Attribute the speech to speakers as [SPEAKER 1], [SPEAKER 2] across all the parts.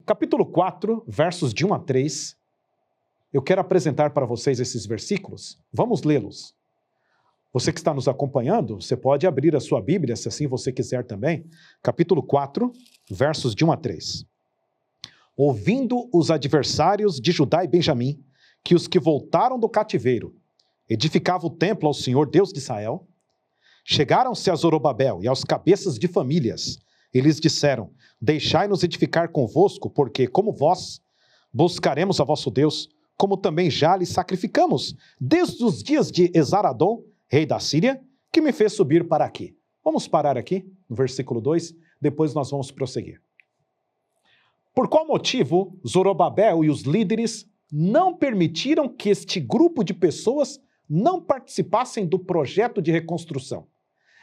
[SPEAKER 1] Capítulo 4, versos de 1 a 3. Eu quero apresentar para vocês esses versículos. Vamos lê-los. Você que está nos acompanhando, você pode abrir a sua Bíblia, se assim você quiser também. Capítulo 4, versos de 1 a 3. Ouvindo os adversários de Judá e Benjamim, que os que voltaram do cativeiro edificavam o templo ao Senhor Deus de Israel, chegaram-se a Zorobabel e aos cabeças de famílias, e lhes disseram: deixai-nos edificar convosco, porque, como vós, buscaremos a vosso Deus, como também já lhe sacrificamos, desde os dias de Esaradom, rei da Síria, que me fez subir para aqui. Vamos parar aqui, no versículo 2, depois nós vamos prosseguir. Por qual motivo Zorobabel e os líderes não permitiram que este grupo de pessoas não participassem do projeto de reconstrução?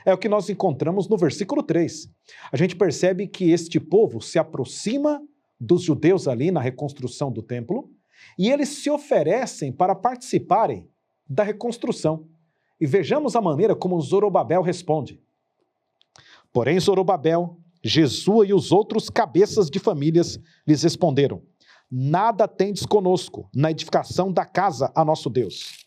[SPEAKER 1] É o que nós encontramos no versículo 3. A gente percebe que este povo se aproxima dos judeus ali na reconstrução do templo e eles se oferecem para participarem da reconstrução. E vejamos a maneira como Zorobabel responde. Porém Zorobabel, Jesua e os outros cabeças de famílias lhes responderam: nada tendes conosco na edificação da casa a nosso Deus.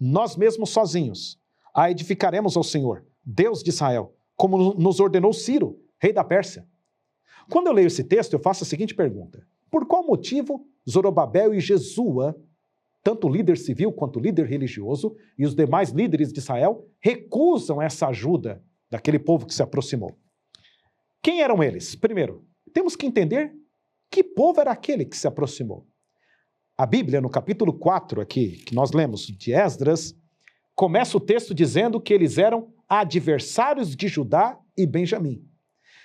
[SPEAKER 1] Nós mesmos sozinhos a edificaremos ao Senhor, Deus de Israel, como nos ordenou Ciro, rei da Pérsia. Quando eu leio esse texto, eu faço a seguinte pergunta: por qual motivo Zorobabel e Jesua, tanto líder civil quanto líder religioso, e os demais líderes de Israel, recusam essa ajuda daquele povo que se aproximou? Quem eram eles? Primeiro, temos que entender que povo era aquele que se aproximou. A Bíblia, no capítulo 4 aqui, que nós lemos de Esdras, começa o texto dizendo que eles eram adversários de Judá e Benjamim.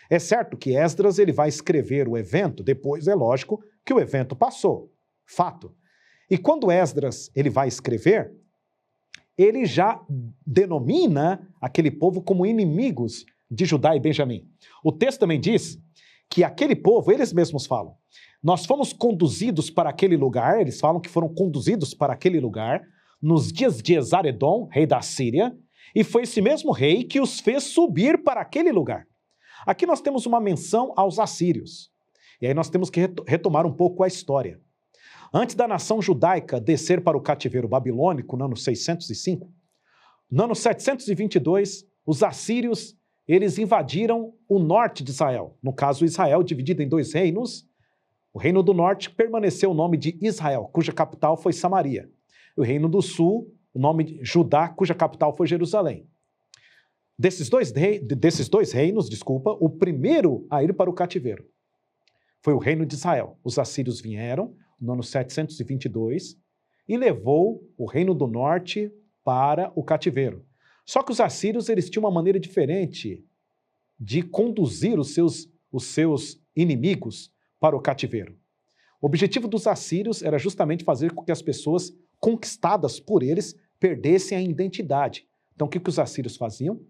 [SPEAKER 1] É certo que Esdras ele vai escrever o evento, depois é lógico que o evento passou, fato. E quando Esdras ele vai escrever, ele já denomina aquele povo como inimigos de Judá e Benjamim. O texto também diz que aquele povo, eles mesmos falam, nós fomos conduzidos para aquele lugar, eles falam que foram conduzidos para aquele lugar, nos dias de Esaredom, rei da Síria, e foi esse mesmo rei que os fez subir para aquele lugar. Aqui nós temos uma menção aos assírios. E aí nós temos que retomar um pouco a história. Antes da nação judaica descer para o cativeiro babilônico, no ano 605, no ano 722, os assírios, eles invadiram o norte de Israel. No caso, Israel dividido em dois reinos. O reino do norte permaneceu o nome de Israel, cuja capital foi Samaria. O reino do sul, o nome de Judá, cuja capital foi Jerusalém. Desses dois reinos, o primeiro a ir para o cativeiro foi o reino de Israel. Os assírios vieram no ano 722 e levou o reino do norte para o cativeiro. Só que os assírios eles tinham uma maneira diferente de conduzir os seus inimigos para o cativeiro. O objetivo dos assírios era justamente fazer com que as pessoas conquistadas por eles perdessem a identidade. Então o que os assírios faziam?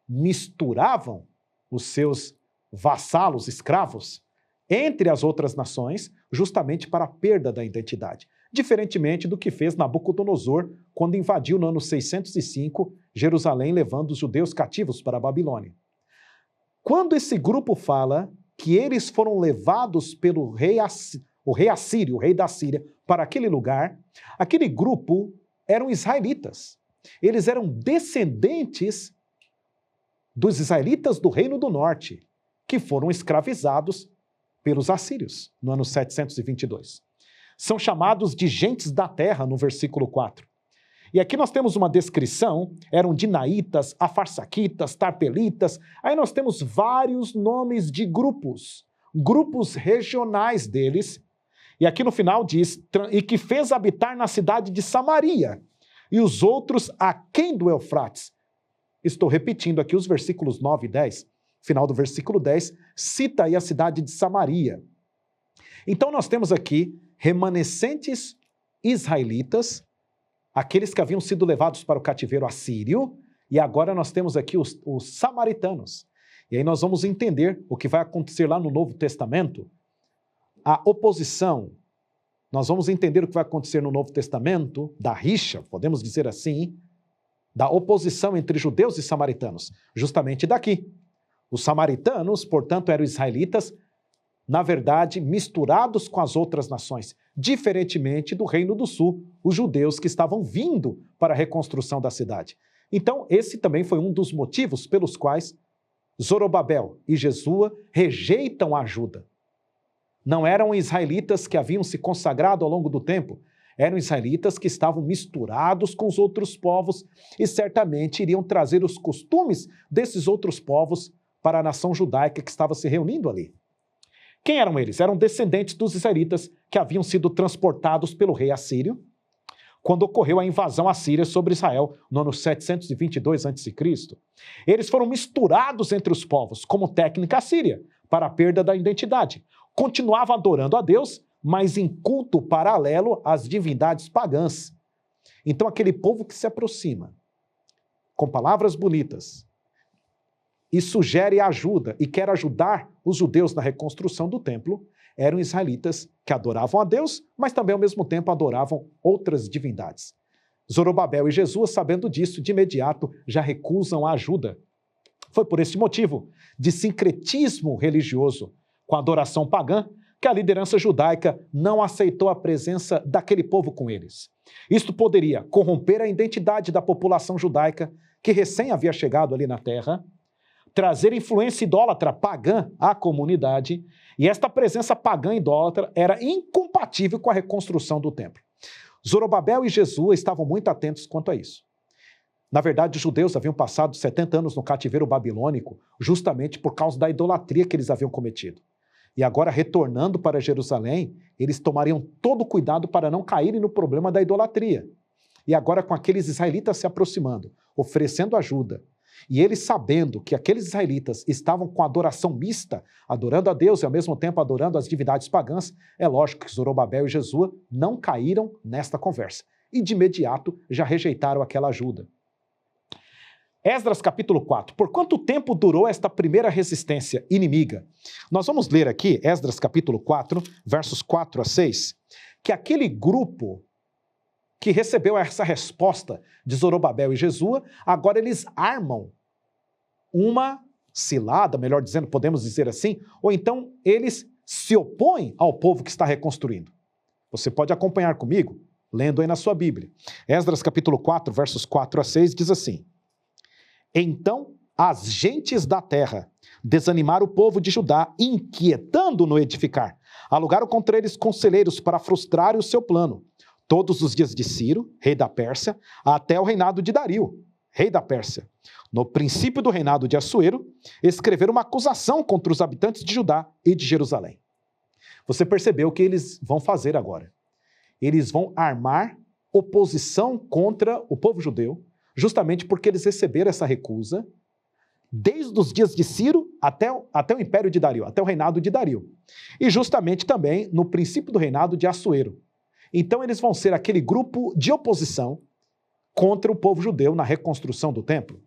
[SPEAKER 1] Misturavam os seus vassalos, escravos, entre as outras nações, justamente para a perda da identidade. Diferentemente do que fez Nabucodonosor quando invadiu no ano 605 Jerusalém, levando os judeus cativos para a Babilônia. Quando esse grupo fala que eles foram levados pelo rei assírio, o rei da Síria, para aquele lugar, aquele grupo eram israelitas. Eles eram descendentes dos israelitas do Reino do Norte, que foram escravizados pelos assírios no ano 722. São chamados de gentes da terra no versículo 4. E aqui nós temos uma descrição, eram dinaítas, afarsaquitas, tarpelitas, aí nós temos vários nomes de grupos regionais deles, e aqui no final diz, e que fez habitar na cidade de Samaria, e os outros aquém do Eufrates. Estou repetindo aqui os versículos 9 e 10, final do versículo 10, cita aí a cidade de Samaria. Então nós temos aqui remanescentes israelitas, aqueles que haviam sido levados para o cativeiro assírio, e agora nós temos aqui os samaritanos. E aí nós vamos entender o que vai acontecer lá no Novo Testamento, a oposição. Nós vamos entender o que vai acontecer no Novo Testamento, da rixa, podemos dizer assim, da oposição entre judeus e samaritanos, justamente daqui. Os samaritanos, portanto, eram israelitas na verdade, misturados com as outras nações, diferentemente do Reino do Sul, os judeus que estavam vindo para a reconstrução da cidade. Então, esse também foi um dos motivos pelos quais Zorobabel e Jesua rejeitam a ajuda. Não eram israelitas que haviam se consagrado ao longo do tempo, eram israelitas que estavam misturados com os outros povos e certamente iriam trazer os costumes desses outros povos para a nação judaica que estava se reunindo ali. Quem eram eles? Eram descendentes dos israelitas que haviam sido transportados pelo rei assírio quando ocorreu a invasão assíria sobre Israel no ano 722 a.C. Eles foram misturados entre os povos como técnica assíria para a perda da identidade. Continuavam adorando a Deus, mas em culto paralelo às divindades pagãs. Então aquele povo que se aproxima com palavras bonitas e sugere ajuda e quer ajudar os judeus na reconstrução do templo, eram israelitas que adoravam a Deus, mas também ao mesmo tempo adoravam outras divindades. Zorobabel e Jesua, sabendo disso, de imediato já recusam a ajuda. Foi por esse motivo de sincretismo religioso com a adoração pagã que a liderança judaica não aceitou a presença daquele povo com eles. Isto poderia corromper a identidade da população judaica que recém havia chegado ali na terra, trazer influência idólatra pagã à comunidade, e esta presença pagã idólatra era incompatível com a reconstrução do templo. Zorobabel e Jesua estavam muito atentos quanto a isso. Na verdade, os judeus haviam passado 70 anos no cativeiro babilônico justamente por causa da idolatria que eles haviam cometido. E agora, retornando para Jerusalém, eles tomariam todo o cuidado para não caírem no problema da idolatria. E agora, com aqueles israelitas se aproximando, oferecendo ajuda, e eles sabendo que aqueles israelitas estavam com adoração mista, adorando a Deus e ao mesmo tempo adorando as divindades pagãs, é lógico que Zorobabel e Jesua não caíram nesta conversa. E de imediato já rejeitaram aquela ajuda. Esdras capítulo 4. Por quanto tempo durou esta primeira resistência inimiga? Nós vamos ler aqui, Esdras capítulo 4, versos 4 a 6, que aquele grupo que recebeu essa resposta de Zorobabel e Jesua, agora eles armam uma cilada, melhor dizendo, podemos dizer assim, ou então eles se opõem ao povo que está reconstruindo. Você pode acompanhar comigo, lendo aí na sua Bíblia. Esdras capítulo 4, versos 4 a 6, diz assim: Então as gentes da terra desanimaram o povo de Judá, inquietando-no edificar. Alugaram contra eles conselheiros para frustrarem o seu plano. Todos os dias de Ciro, rei da Pérsia, até o reinado de Dario, rei da Pérsia. No princípio do reinado de Assuero, escreveram uma acusação contra os habitantes de Judá e de Jerusalém. Você percebeu o que eles vão fazer agora? Eles vão armar oposição contra o povo judeu, justamente porque eles receberam essa recusa desde os dias de Ciro até o império de Dario, até o reinado de Dario. E justamente também no princípio do reinado de Assuero. Então eles vão ser aquele grupo de oposição contra o povo judeu na reconstrução do templo.